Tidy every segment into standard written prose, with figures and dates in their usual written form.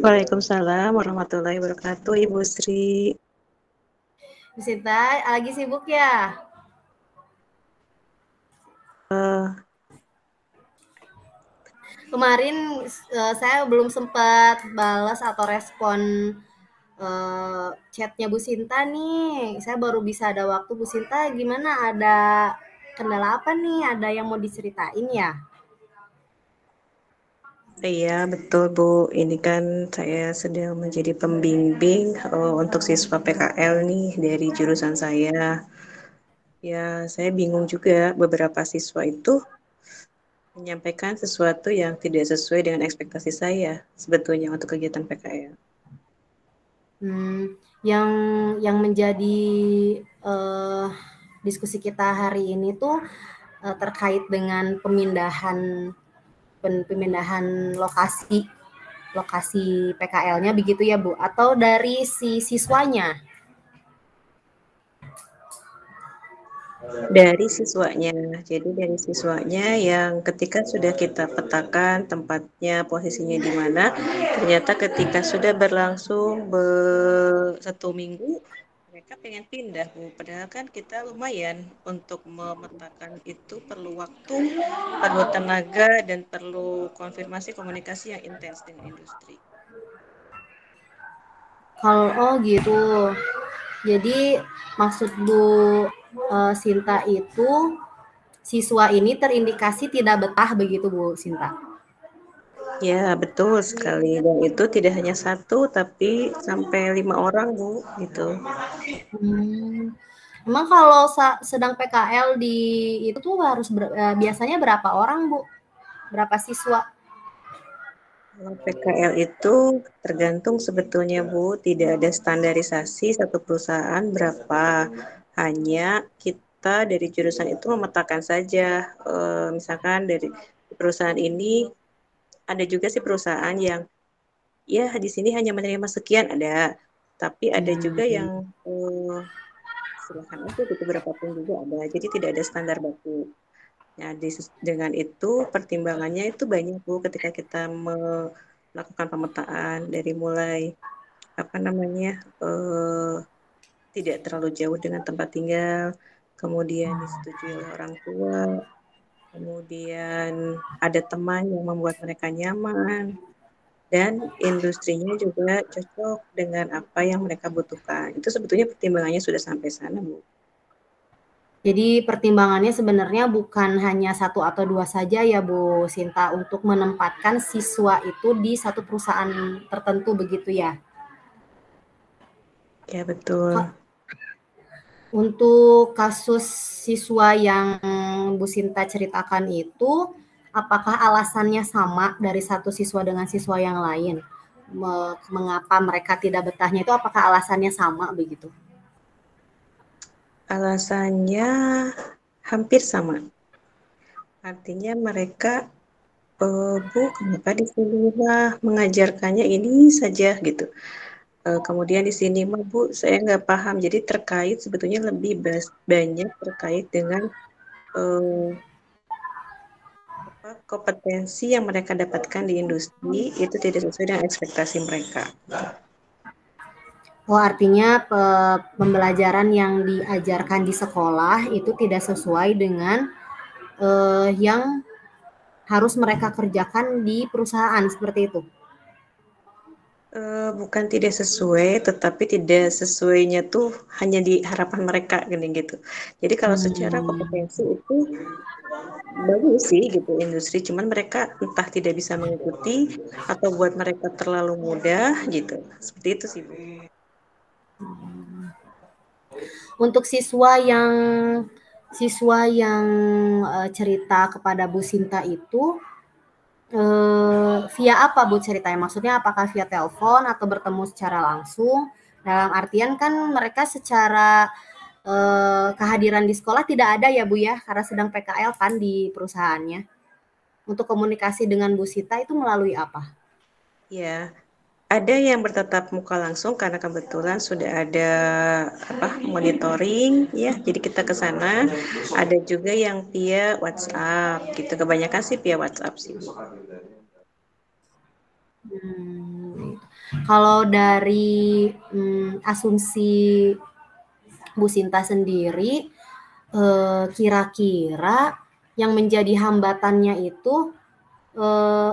Waalaikumsalam warahmatullahi wabarakatuh, Ibu Sri. Bu Sinta, lagi sibuk ya? Kemarin saya belum sempat balas atau respon chatnya Bu Sinta nih. Saya baru bisa ada waktu. Bu Sinta, gimana? Ada kendala apa nih? Ada yang mau diceritain ya? Iya, betul Bu. Ini kan saya sedang menjadi pembimbing untuk siswa PKL nih dari jurusan saya. Ya, saya bingung juga beberapa siswa itu menyampaikan sesuatu yang tidak sesuai dengan ekspektasi saya sebetulnya untuk kegiatan PKL. Yang menjadi eh, diskusi kita hari ini tuh terkait dengan pemindahan lokasi PKL-nya begitu ya Bu? Atau dari si siswanya? Dari siswanya, jadi dari siswanya yang ketika sudah kita petakan tempatnya, posisinya di mana, ternyata ketika sudah berlangsung 1 minggu, mereka pengen pindah, Bu. Padahal kan kita lumayan untuk memetakan itu perlu waktu, perlu tenaga, dan perlu konfirmasi komunikasi yang intens dengan industri. Kalau oh gitu. Jadi maksud Bu Sinta itu siswa ini terindikasi tidak betah begitu Bu Sinta? Ya, betul sekali. Dan itu tidak hanya satu, tapi sampai 5 orang, Bu. Gitu. Hmm. Emang kalau sedang PKL di itu tuh harus biasanya berapa orang Bu? Berapa siswa? Kalau PKL itu tergantung sebetulnya Bu, tidak ada standarisasi satu perusahaan berapa. Hanya kita dari jurusan itu memetakan saja. Misalkan dari perusahaan ini ada juga sih perusahaan yang ya di sini hanya menerima sekian ada, tapi ada juga yang silakan aja gitu berapapun juga ada. Jadi tidak ada standar baku. Nah, dengan itu pertimbangannya itu banyak Bu ketika kita melakukan pemetaan dari mulai apa namanya tidak terlalu jauh dengan tempat tinggal, kemudian disetujui oleh orang tua, kemudian ada teman yang membuat mereka nyaman, dan industrinya juga cocok dengan apa yang mereka butuhkan. Itu sebetulnya pertimbangannya sudah sampai sana, Bu. Jadi pertimbangannya sebenarnya bukan hanya satu atau dua saja ya Bu Sinta untuk menempatkan siswa itu di satu perusahaan tertentu begitu ya. Ya, betul. Untuk kasus siswa yang Bu Sinta ceritakan itu, apakah alasannya sama dari satu siswa dengan siswa yang lain? Mengapa mereka tidak betahnya itu apakah alasannya sama begitu? Alasannya hampir sama. Artinya mereka, Bu, kenapa di sini mah mengajarkannya ini saja gitu. Kemudian di sini mah Bu, saya nggak paham. Jadi terkait sebetulnya lebih banyak terkait dengan eh, kompetensi yang mereka dapatkan di industri itu tidak sesuai dengan ekspektasi mereka. Oh, artinya pembelajaran yang diajarkan di sekolah itu tidak sesuai dengan yang harus mereka kerjakan di perusahaan seperti itu. Bukan tidak sesuai, tetapi tidak sesuainya tuh hanya di harapan mereka gini gitu. Jadi kalau secara kompetensi itu bagus sih gitu industri, cuman mereka entah tidak bisa mengikuti atau buat mereka terlalu mudah gitu. Seperti itu sih Bu. Untuk siswa yang cerita kepada Bu Sinta itu via apa Bu ceritanya? Maksudnya apakah via telepon atau bertemu secara langsung? Dalam artian kan mereka secara kehadiran di sekolah tidak ada ya Bu ya, karena sedang PKL kan di perusahaannya. Untuk komunikasi dengan Bu Sita itu melalui apa? Ya, ada yang bertatap muka langsung karena kebetulan sudah ada monitoring ya. Jadi kita ke sana. Ada juga yang via WhatsApp gitu. Kebanyakan sih via WhatsApp sih. Kalau dari asumsi Bu Sinta sendiri, kira-kira yang menjadi hambatannya itu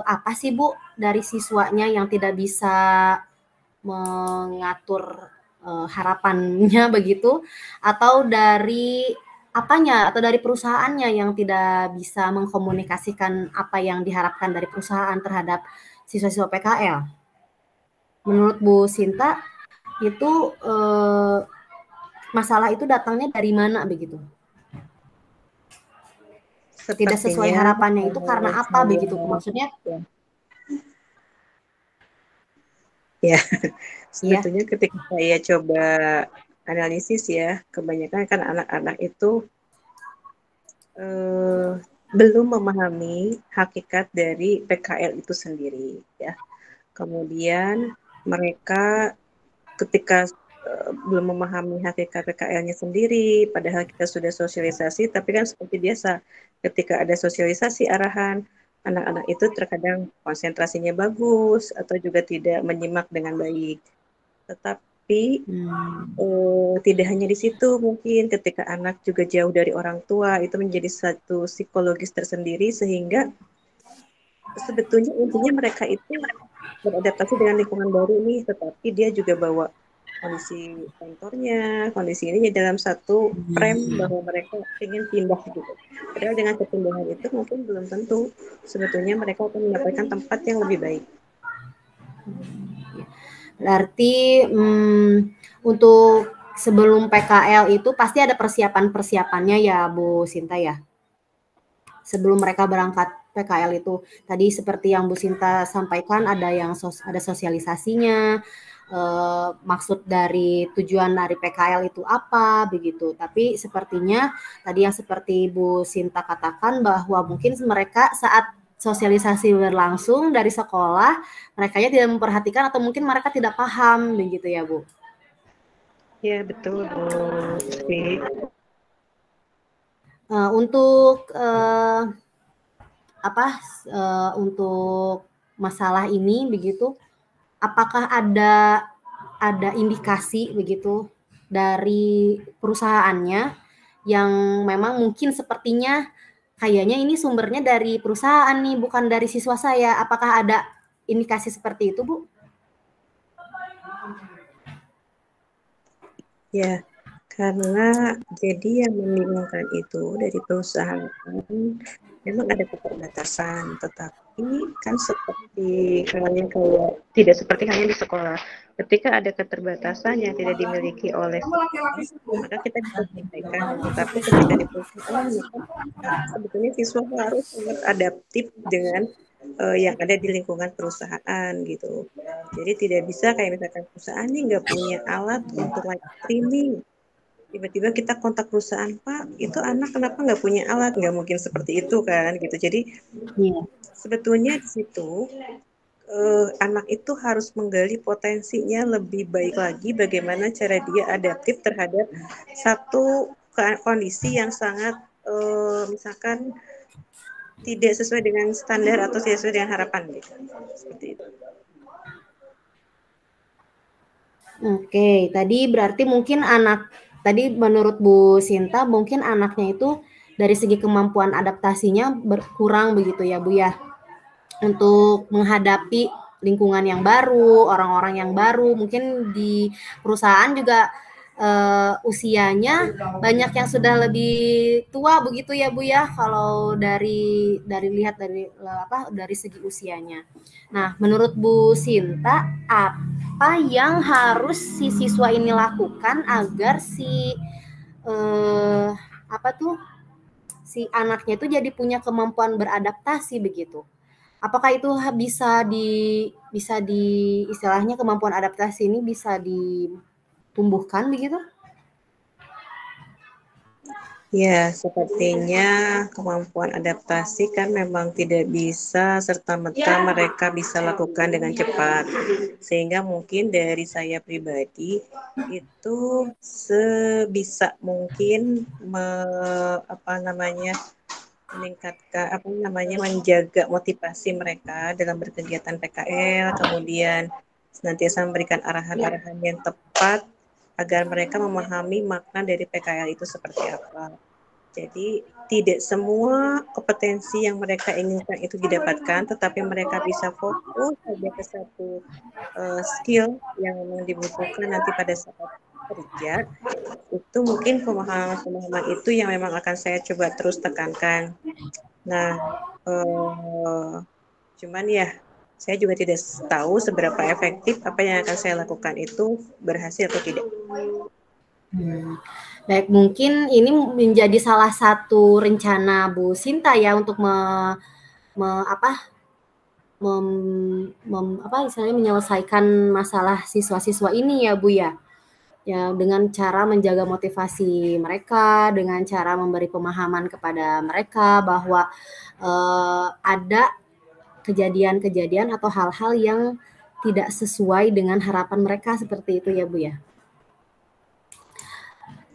apa sih Bu dari siswanya yang tidak bisa mengatur harapannya begitu, atau dari apanya atau dari perusahaannya yang tidak bisa mengkomunikasikan apa yang diharapkan dari perusahaan terhadap siswa-siswa PKL? Menurut Bu Sinta itu masalah itu datangnya dari mana begitu? Tidak sesuai Sepertinya harapannya itu karena apa saya begitu? Maksudnya ya, ya ya. sebetulnya ketika saya coba analisis ya, kebanyakan kan anak-anak itu eh, belum memahami hakikat dari PKL itu sendiri ya. Kemudian mereka ketika belum memahami hakikat PKL-nya sendiri, padahal kita sudah sosialisasi, tapi kan seperti biasa, ketika ada sosialisasi arahan, anak-anak itu terkadang konsentrasinya bagus atau juga tidak menyimak dengan baik. Tetapi tidak hanya di situ, mungkin ketika anak juga jauh dari orang tua, itu menjadi satu psikologis tersendiri sehingga sebetulnya intinya mereka itu beradaptasi dengan lingkungan baru nih, tetapi dia juga bawa kondisi kantornya, kondisi ini dalam satu frame bahwa mereka ingin pindah gitu. Padahal dengan kepindahan itu mungkin belum tentu sebetulnya mereka akan mendapatkan tempat yang lebih baik. Berarti untuk sebelum PKL itu pasti ada persiapan-persiapannya ya Bu Sinta ya? Sebelum mereka berangkat PKL itu. Tadi seperti yang Bu Sinta sampaikan ada yang ada sosialisasinya, maksud dari tujuan dari PKL itu apa begitu. Tapi sepertinya tadi yang seperti Bu Sinta katakan bahwa mungkin mereka saat sosialisasi berlangsung dari sekolah, mereka tidak memperhatikan atau mungkin mereka tidak paham begitu ya Bu. Ya betul Bu Sri. Untuk untuk masalah ini begitu, apakah ada indikasi begitu dari perusahaannya yang memang mungkin sepertinya kayaknya ini sumbernya dari perusahaan nih, bukan dari siswa saya. Apakah ada indikasi seperti itu, Bu? Ya, karena jadi yang membingungkan itu dari perusahaan memang ada keterbatasan, tetapi kan seperti halnya kayak tidak seperti halnya di sekolah. Ketika ada keterbatasan yang tidak dimiliki oleh sekolah, maka kita bisa selesaikan. Tetapi ketika di perusahaan, maka sebetulnya siswa harus sangat adaptif dengan yang ada di lingkungan perusahaan gitu. Jadi tidak bisa kayak misalkan perusahaan ini nggak punya alat untuk live streaming. Tiba-tiba kita kontak perusahaan, Pak, itu anak kenapa nggak punya alat? Nggak mungkin seperti itu kan, gitu. Jadi sebetulnya di situ anak itu harus menggali potensinya lebih baik lagi bagaimana cara dia adaptif terhadap satu kondisi yang sangat misalkan tidak sesuai dengan standar atau tidak sesuai dengan harapan gitu. Seperti itu. Oke, tadi berarti mungkin tadi menurut Bu Sinta mungkin anaknya itu dari segi kemampuan adaptasinya berkurang begitu ya Bu ya, untuk menghadapi lingkungan yang baru, orang-orang yang baru, mungkin di perusahaan juga usianya banyak yang sudah lebih tua begitu ya Bu ya, kalau lihat dari segi usianya. Nah, menurut Bu Sinta apa yang harus si siswa ini lakukan agar si si anaknya itu jadi punya kemampuan beradaptasi begitu? Apakah itu bisa di istilahnya kemampuan adaptasi ini bisa ditumbuhkan begitu? Ya, sepertinya kemampuan adaptasi kan memang tidak bisa serta-merta mereka bisa lakukan dengan cepat. Sehingga mungkin dari saya pribadi itu sebisa mungkin meningkatkan menjaga motivasi mereka dalam berkegiatan PKL, kemudian senantiasa memberikan arahan-arahan yang tepat agar mereka memahami makna dari PKL itu seperti apa. Jadi tidak semua kompetensi yang mereka inginkan itu didapatkan, tetapi mereka bisa fokus saja ke satu skill yang memang dibutuhkan nanti pada saat kerja. Itu mungkin pemahaman-pemahaman itu yang memang akan saya coba terus tekankan. Nah, cuman ya saya juga tidak tahu seberapa efektif apa yang akan saya lakukan itu berhasil atau tidak. Baik, mungkin ini menjadi salah satu rencana Bu Sinta ya untuk istilahnya menyelesaikan masalah siswa-siswa ini ya Bu ya. Ya, dengan cara menjaga motivasi mereka, dengan cara memberi pemahaman kepada mereka bahwa ada kejadian-kejadian atau hal-hal yang tidak sesuai dengan harapan mereka seperti itu ya Bu ya.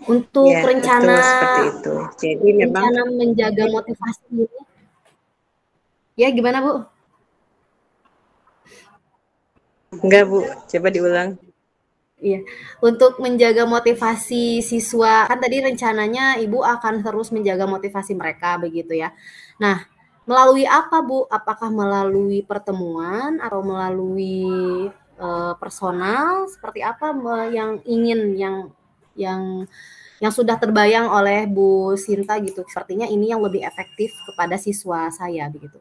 Untuk ya, rencana betul, seperti itu. Jadi memang menjaga motivasi ini, ya gimana Bu? Enggak Bu, coba diulang. Iya, untuk menjaga motivasi siswa, kan tadi rencananya Ibu akan terus menjaga motivasi mereka begitu ya. Nah, melalui apa Bu? Apakah melalui pertemuan atau melalui personal? Seperti apa yang ingin yang sudah terbayang oleh Bu Sinta gitu? Sepertinya ini yang lebih efektif kepada siswa saya begitu.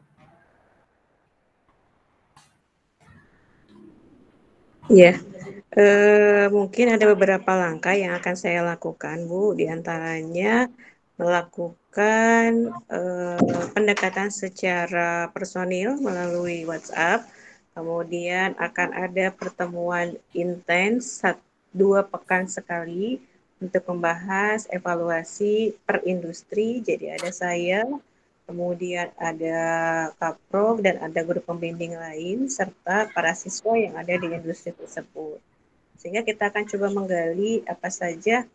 Iya, mungkin ada beberapa langkah yang akan saya lakukan, Bu. Di antaranya melakukan pendekatan secara personil melalui WhatsApp. Kemudian akan ada pertemuan intens 2 pekan sekali untuk membahas evaluasi per industri. Jadi ada saya, kemudian ada kaprok dan ada guru pembimbing lain serta para siswa yang ada di industri tersebut. Sehingga kita akan coba menggali apa saja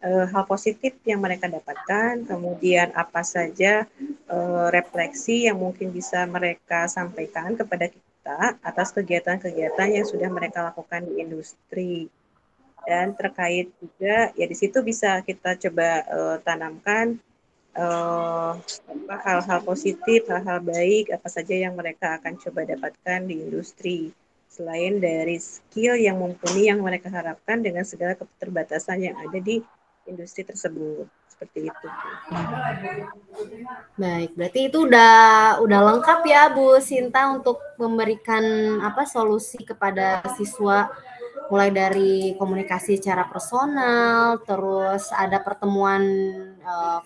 hal positif yang mereka dapatkan, kemudian apa saja refleksi yang mungkin bisa mereka sampaikan kepada kita atas kegiatan-kegiatan yang sudah mereka lakukan di industri. Dan terkait juga ya di situ bisa kita coba tanamkan hal-hal positif, hal-hal baik, apa saja yang mereka akan coba dapatkan di industri. Selain dari skill yang mumpuni yang mereka harapkan dengan segala keterbatasan yang ada di industri tersebut. Seperti itu. Baik, berarti itu udah lengkap ya Bu Sinta untuk memberikan solusi kepada siswa, mulai dari komunikasi secara personal, terus ada pertemuan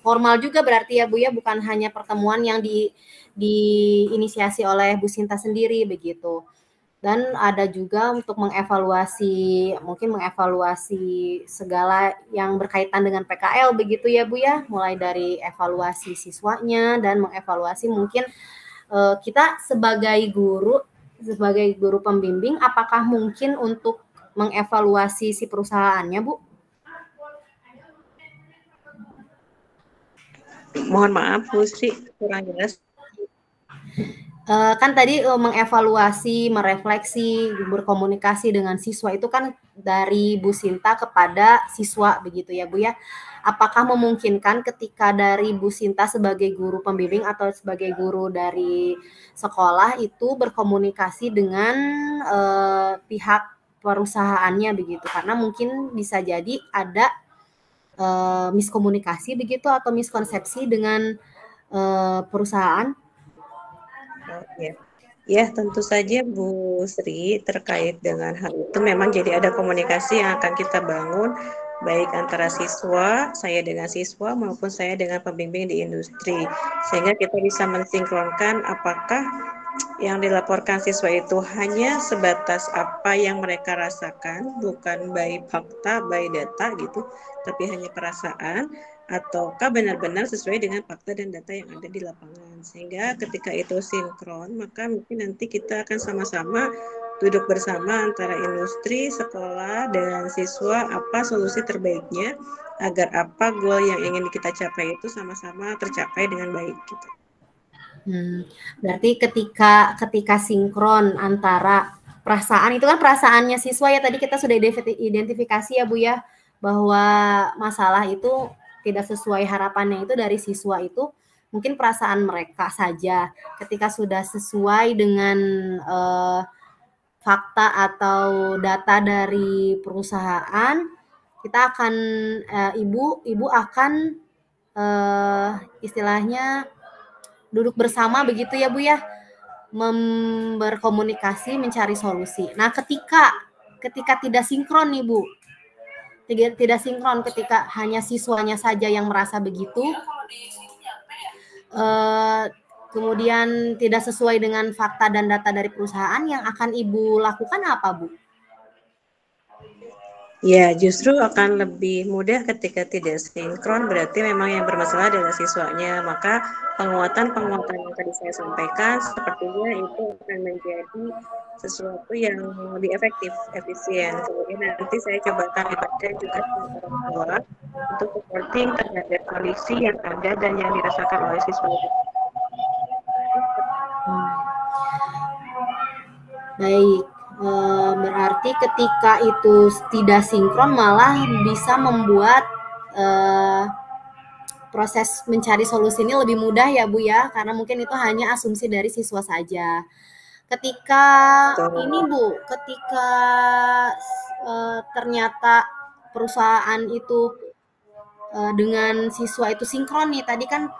formal juga berarti ya Bu ya, bukan hanya pertemuan yang diinisiasi oleh Bu Sinta sendiri begitu. Dan ada juga untuk mengevaluasi segala yang berkaitan dengan PKL begitu ya Bu ya, mulai dari evaluasi siswanya dan mengevaluasi mungkin kita sebagai guru pembimbing, apakah mungkin untuk mengevaluasi si perusahaannya Bu? Mohon maaf Bu Sri, kurang jelas. Kan tadi mengevaluasi, merefleksi, berkomunikasi dengan siswa itu kan dari Bu Sinta kepada siswa begitu ya Bu ya. Apakah memungkinkan ketika dari Bu Sinta sebagai guru pembimbing atau sebagai guru dari sekolah itu berkomunikasi dengan pihak perusahaannya begitu? Karena mungkin bisa jadi ada miskomunikasi begitu atau miskonsepsi dengan perusahaan. Ya, tentu saja Bu Sri, terkait dengan hal itu memang jadi ada komunikasi yang akan kita bangun baik antara siswa, saya dengan siswa maupun saya dengan pembimbing di industri. Sehingga kita bisa mensinkronkan apakah yang dilaporkan siswa itu hanya sebatas apa yang mereka rasakan, bukan by fakta, by data gitu, tapi hanya perasaan, ataukah benar-benar sesuai dengan fakta dan data yang ada di lapangan. Sehingga ketika itu sinkron, maka mungkin nanti kita akan sama-sama duduk bersama antara industri, sekolah, dan siswa apa solusi terbaiknya agar apa goal yang ingin kita capai itu sama-sama tercapai dengan baik gitu. Berarti ketika sinkron antara perasaan itu kan perasaannya siswa ya, tadi kita sudah identifikasi ya Bu ya, bahwa masalah itu tidak sesuai harapannya itu dari siswa itu mungkin perasaan mereka saja. Ketika sudah sesuai dengan fakta atau data dari perusahaan, kita akan ibu akan istilahnya duduk bersama begitu ya Bu ya, berkomunikasi mencari solusi. Nah, ketika tidak sinkron nih Bu, tidak sinkron, ketika hanya siswanya saja yang merasa begitu, kemudian tidak sesuai dengan fakta dan data dari perusahaan, yang akan Ibu lakukan apa Bu? Ya, justru akan lebih mudah ketika tidak sinkron, berarti memang yang bermasalah adalah siswanya. Maka penguatan-penguatan yang tadi saya sampaikan, sepertinya itu akan menjadi sesuatu yang lebih efektif, efisien. Kemudian nanti saya coba akan libatkan juga orang tua untuk supporting terhadap kondisi yang ada dan yang dirasakan oleh siswa itu. Baik, berarti ketika itu tidak sinkron malah bisa membuat proses mencari solusi ini lebih mudah ya Bu ya, karena mungkin itu hanya asumsi dari siswa saja. Ketika ini Bu, ketika ternyata perusahaan itu dengan siswa itu sinkron nih, tadi kan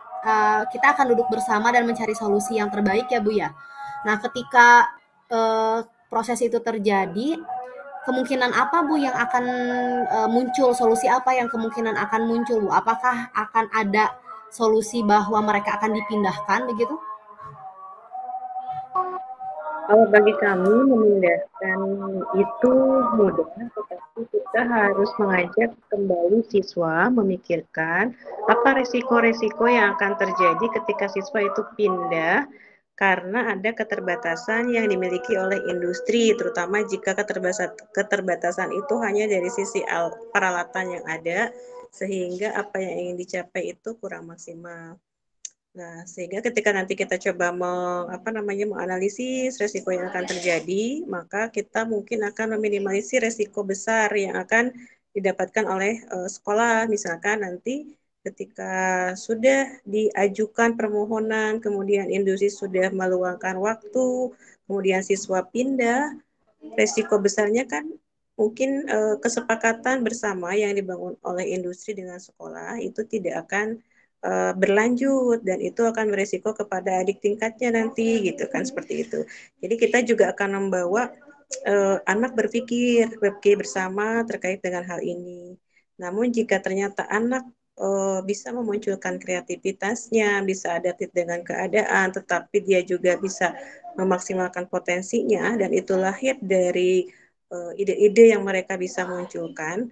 kita akan duduk bersama dan mencari solusi yang terbaik ya Bu ya. Nah, ketika proses itu terjadi, kemungkinan apa Bu yang akan muncul, solusi apa yang kemungkinan akan muncul Bu? Apakah akan ada solusi bahwa mereka akan dipindahkan begitu? Kalau bagi kami memindahkan itu mudah, tetapi kita harus mengajak kembali siswa memikirkan apa resiko-resiko yang akan terjadi ketika siswa itu pindah karena ada keterbatasan yang dimiliki oleh industri, terutama jika keterbatasan itu hanya dari sisi peralatan yang ada, sehingga apa yang ingin dicapai itu kurang maksimal. Nah, sehingga ketika nanti kita coba menganalisis resiko yang akan terjadi, maka kita mungkin akan meminimalisir resiko besar yang akan didapatkan oleh sekolah. Misalkan nanti ketika sudah diajukan permohonan, kemudian industri sudah meluangkan waktu, kemudian siswa pindah, resiko besarnya kan mungkin kesepakatan bersama yang dibangun oleh industri dengan sekolah itu tidak akan berlanjut dan itu akan beresiko kepada adik tingkatnya nanti gitu kan, seperti itu. Jadi kita juga akan membawa anak berpikir bersama terkait dengan hal ini. Namun jika ternyata anak bisa memunculkan kreativitasnya, bisa adaptif dengan keadaan, tetapi dia juga bisa memaksimalkan potensinya dan itu lahir dari ide-ide yang mereka bisa munculkan,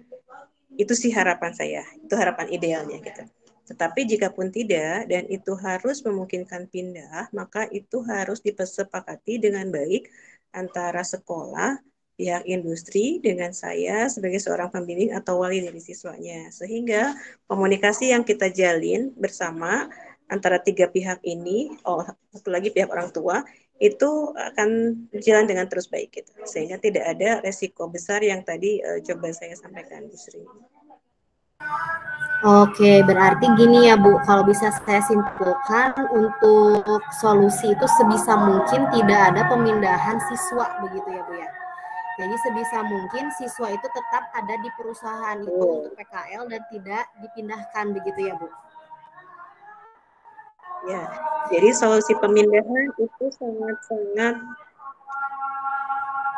itu sih harapan saya, itu harapan idealnya gitu. Tetapi jika pun tidak dan itu harus memungkinkan pindah, maka itu harus disepakati dengan baik antara sekolah, pihak industri, dengan saya sebagai seorang pembimbing atau wali dari siswanya. Sehingga komunikasi yang kita jalin bersama antara tiga pihak ini, satu lagi pihak orang tua, itu akan berjalan dengan terus baik gitu. Sehingga tidak ada resiko besar yang tadi coba saya sampaikan, Bu Sri. Oke, berarti gini ya Bu, kalau bisa saya simpulkan untuk solusi itu sebisa mungkin tidak ada pemindahan siswa begitu ya Bu ya. Jadi sebisa mungkin siswa itu tetap ada di perusahaan itu untuk PKL dan tidak dipindahkan begitu ya Bu. Ya, jadi solusi pemindahan itu sangat-sangat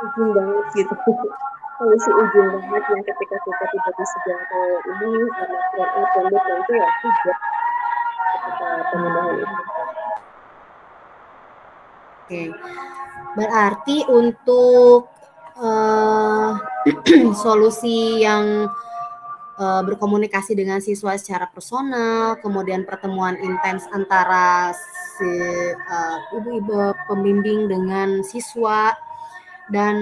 ujung banget gitu. Solusi ujung banget yang ketika kita tidak bisa jangkau ini karena pendek itu ya tidak ketika pemindahan itu. Oke, berarti untuk solusi yang berkomunikasi dengan siswa secara personal, kemudian pertemuan intens antara si ibu-ibu pembimbing dengan siswa, dan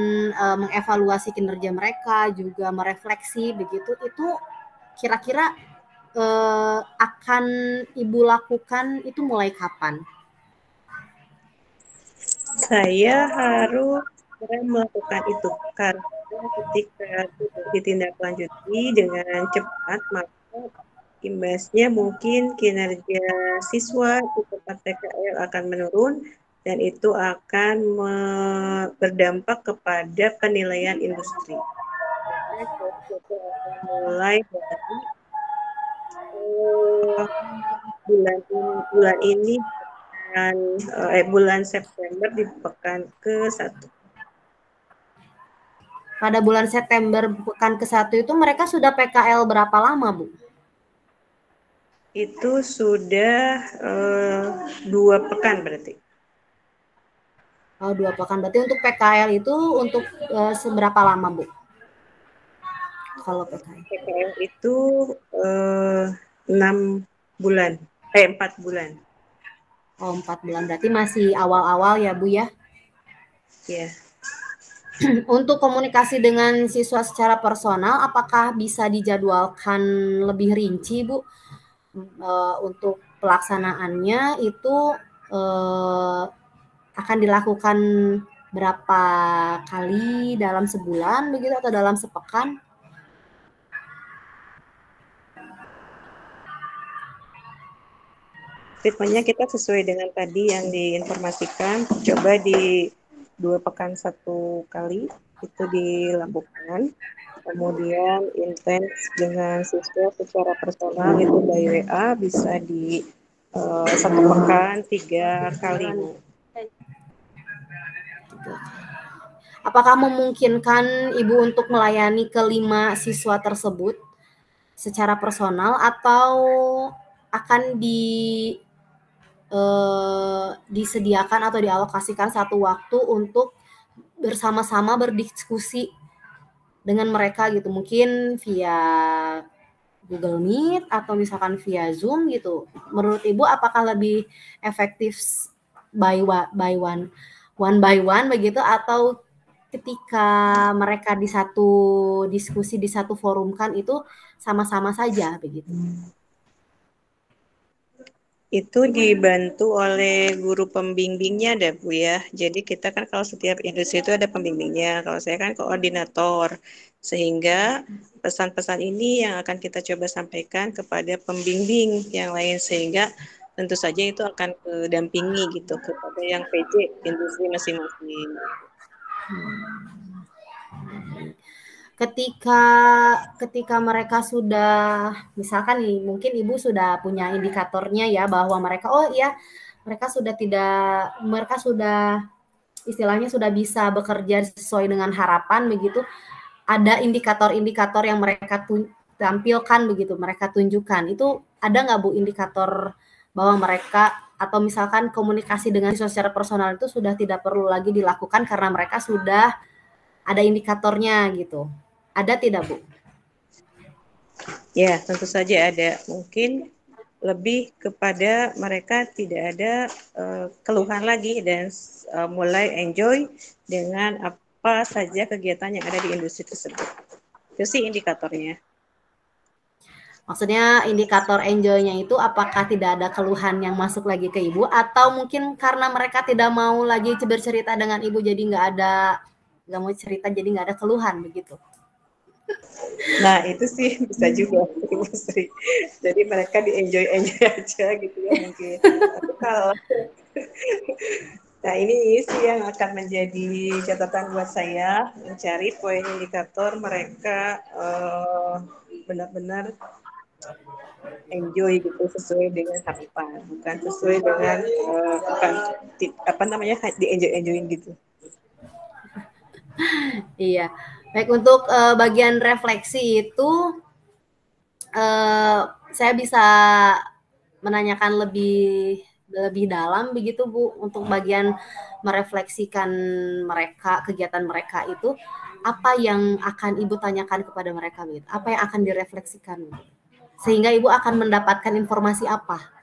mengevaluasi kinerja mereka, juga merefleksi begitu, itu kira-kira akan Ibu lakukan itu mulai kapan? Saya harus segera melakukan itu karena ketika tidak ditindaklanjuti dengan cepat maka imbasnya mungkin kinerja siswa di tempat PKL akan menurun dan itu akan berdampak kepada penilaian industri. Karena itu akan mulai dari bulan ini bulan September di pekan ke-1. Pada bulan September pekan ke-1 itu mereka sudah PKL berapa lama, Bu? Itu sudah 2 pekan berarti. Oh, 2 pekan. Berarti untuk PKL itu untuk seberapa lama, Bu? Kalau PKL? PKL itu 6 bulan. 4 bulan. Oh, 4 bulan. Berarti masih awal-awal ya, Bu ya? Ya. Untuk komunikasi dengan siswa secara personal, apakah bisa dijadwalkan lebih rinci, Bu? Untuk pelaksanaannya itu akan dilakukan berapa kali dalam sebulan begitu atau dalam sepekan? Ritmenya kita sesuai dengan tadi yang diinformasikan, coba di 2 pekan 1 kali itu dilakukan. Kemudian intens dengan siswa secara personal itu by WA bisa di 1 pekan 3 kali. Apakah memungkinkan Ibu untuk melayani ke-5 siswa tersebut secara personal atau akan disediakan atau dialokasikan satu waktu untuk bersama-sama berdiskusi dengan mereka gitu, mungkin via Google Meet atau misalkan via Zoom gitu. Menurut Ibu apakah lebih efektif by one by one begitu atau ketika mereka di satu diskusi di satu forum kan itu sama-sama saja begitu? Itu dibantu oleh guru pembimbingnya deh Bu ya. Jadi kita kan kalau setiap industri itu ada pembimbingnya. Kalau saya kan koordinator. Sehingga pesan-pesan ini yang akan kita coba sampaikan kepada pembimbing yang lain. Sehingga tentu saja itu akan dampingi gitu kepada yang PJ industri masing-masing. Ketika mereka sudah misalkan nih mungkin Ibu sudah punya indikatornya ya bahwa mereka mereka sudah istilahnya sudah bisa bekerja sesuai dengan harapan begitu, ada indikator-indikator yang mereka tampilkan begitu, mereka tunjukkan. Itu ada nggak Bu indikator bahwa mereka atau misalkan komunikasi dengan siswa secara personal itu sudah tidak perlu lagi dilakukan karena mereka sudah ada indikatornya gitu. Ada tidak, Bu? Ya, tentu saja ada. Mungkin lebih kepada mereka tidak ada keluhan lagi dan mulai enjoy dengan apa saja kegiatan yang ada di industri tersebut. Itu sih indikatornya. Maksudnya indikator enjoy-nya itu apakah tidak ada keluhan yang masuk lagi ke Ibu atau mungkin karena mereka tidak mau lagi bercerita dengan Ibu jadi nggak mau cerita jadi nggak ada keluhan begitu? Nah itu sih bisa juga Ibu Sri. Jadi mereka di enjoy aja gitu ya mungkin. Tapi kalau nah ini sih yang akan menjadi catatan buat saya mencari poin indikator mereka benar-benar enjoy gitu sesuai dengan harapan, bukan sesuai dengan bukan apa namanya di enjoyin gitu. Iya. Baik, untuk bagian refleksi itu saya bisa menanyakan lebih dalam begitu Bu untuk bagian merefleksikan mereka kegiatan mereka itu apa yang akan Ibu tanyakan kepada mereka gitu? Apa yang akan direfleksikan? Sehingga Ibu akan mendapatkan informasi apa?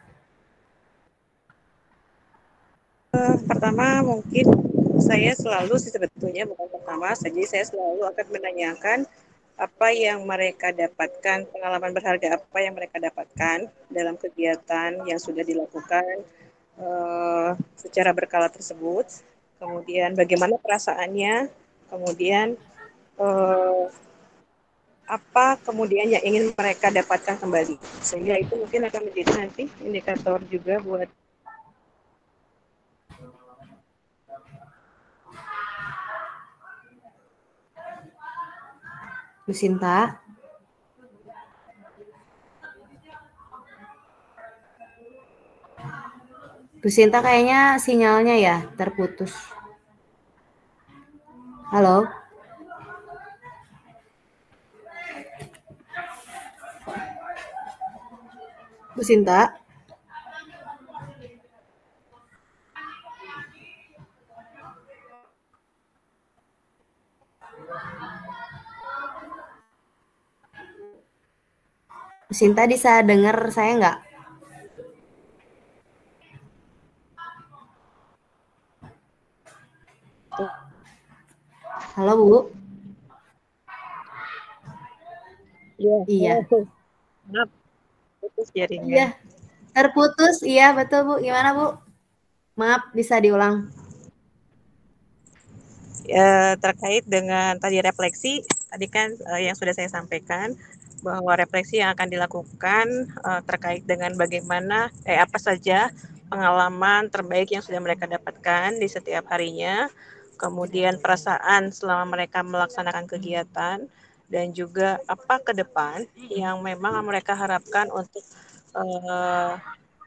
Pertama mungkin saya selalu sih sebetulnya bukan pertama saja saya selalu akan menanyakan apa yang mereka dapatkan, pengalaman berharga apa yang mereka dapatkan dalam kegiatan yang sudah dilakukan secara berkala tersebut. kemudian bagaimana perasaannya, kemudian apa kemudian yang ingin mereka dapatkan kembali, sehingga itu mungkin akan menjadi nanti indikator juga buat Bu Sinta. Bu Sinta kayaknya sinyalnya ya terputus. Halo? Bu Sinta? Bu Sinta bisa dengar saya nggak? Halo Bu? ya, Iya. maaf, putus jaringan. Iya, terputus. Iya, betul Bu. Gimana Bu? Maaf, bisa diulang. Terkait dengan tadi refleksi, tadi kan yang sudah saya sampaikan bahwa refleksi yang akan dilakukan terkait dengan bagaimana apa saja pengalaman terbaik yang sudah mereka dapatkan di setiap harinya, kemudian perasaan selama mereka melaksanakan kegiatan, dan juga apa ke depan yang memang mereka harapkan untuk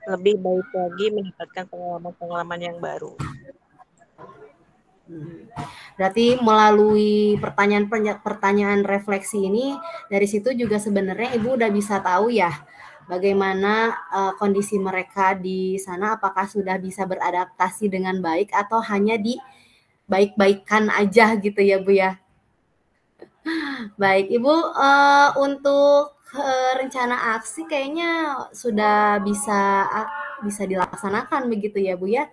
lebih baik lagi mendapatkan pengalaman-pengalaman yang baru. Berarti melalui pertanyaan refleksi ini, dari situ juga sebenarnya Ibu udah bisa tahu ya bagaimana kondisi mereka di sana, apakah sudah bisa beradaptasi dengan baik atau hanya di baik-baikan aja gitu ya Bu ya. Baik, Ibu untuk rencana aksi kayaknya sudah bisa dilaksanakan begitu ya Bu ya.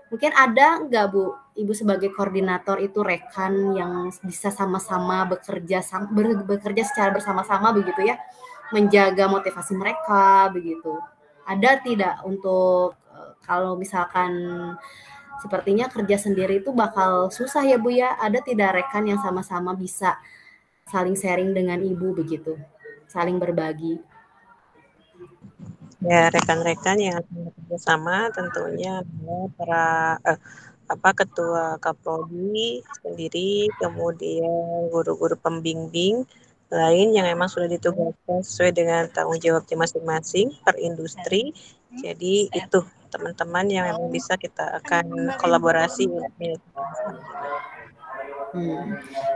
Mungkin ada nggak Bu, Ibu sebagai koordinator itu rekan yang bisa sama-sama bekerja secara bersama-sama begitu ya, menjaga motivasi mereka begitu. Ada tidak untuk kalau misalkan sepertinya kerja sendiri itu bakal susah ya Bu ya, ada tidak rekan yang sama-sama bisa saling sharing dengan Ibu begitu, saling berbagi? Ya, rekan-rekan yang akan bekerja sama tentunya para ketua Kaprodi sendiri, kemudian guru-guru pembimbing lain yang memang sudah ditugaskan sesuai dengan tanggung jawabnya masing-masing per industri. Jadi itu teman-teman yang memang bisa kita akan kolaborasi untuk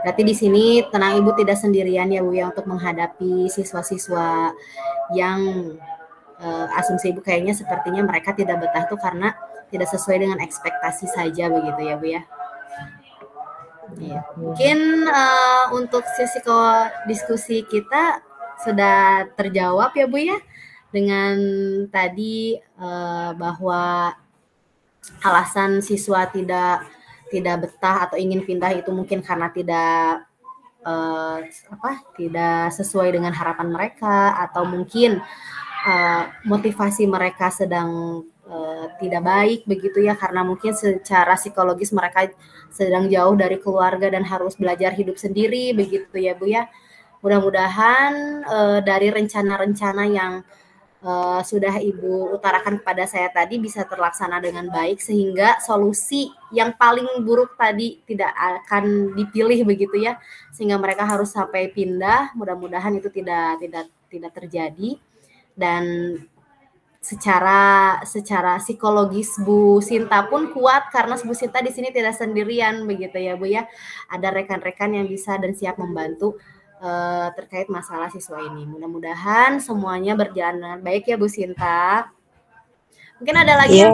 Berarti di sini tenang Ibu tidak sendirian ya Bu ya untuk menghadapi siswa-siswa yang asumsi Ibu kayaknya sepertinya mereka tidak betah tuh karena tidak sesuai dengan ekspektasi saja begitu ya Bu ya. Iya. Mungkin untuk sesi diskusi kita sudah terjawab ya Bu ya dengan tadi bahwa alasan siswa tidak betah atau ingin pindah itu mungkin karena tidak sesuai dengan harapan mereka, atau mungkin motivasi mereka sedang tidak baik begitu ya, karena mungkin secara psikologis mereka sedang jauh dari keluarga dan harus belajar hidup sendiri begitu ya Bu ya. Mudah-mudahan dari rencana-rencana yang sudah Ibu utarakan kepada saya tadi bisa terlaksana dengan baik, sehingga solusi yang paling buruk tadi tidak akan dipilih begitu ya, sehingga mereka harus sampai pindah. Mudah-mudahan itu tidak terjadi. Dan secara psikologis Bu Sinta pun kuat karena Bu Sinta di sini tidak sendirian begitu ya Bu ya. Ada rekan-rekan yang bisa dan siap membantu terkait masalah siswa ini. Mudah-mudahan semuanya berjalan dengan baik ya Bu Sinta. Mungkin ada lagi ya,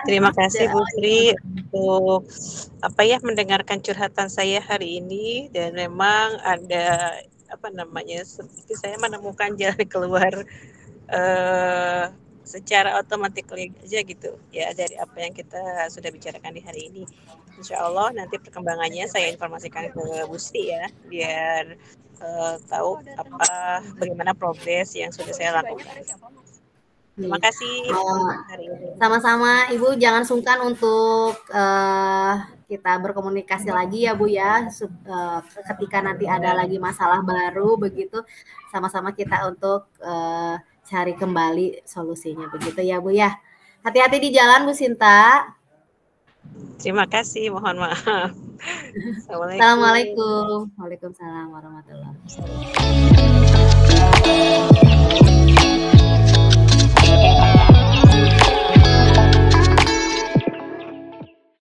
terima kasih Bu Sri untuk mendengarkan curhatan saya hari ini, dan memang ada seperti saya menemukan jalan keluar secara otomatis aja gitu ya dari apa yang kita sudah bicarakan di hari ini. Insya Allah nanti perkembangannya saya informasikan ke Bu Sri ya, biar tahu bagaimana progres yang sudah saya lakukan. Terima kasih hari ini. Sama-sama Ibu, jangan sungkan untuk kita berkomunikasi lagi ya Bu ya, ketika nanti ada lagi masalah baru begitu, sama-sama kita untuk cari kembali solusinya begitu ya Bu ya. Hati-hati di jalan Bu Sinta. Terima kasih, mohon maaf. Assalamualaikum. Waalaikumsalam warahmatullahi wabarakatuh.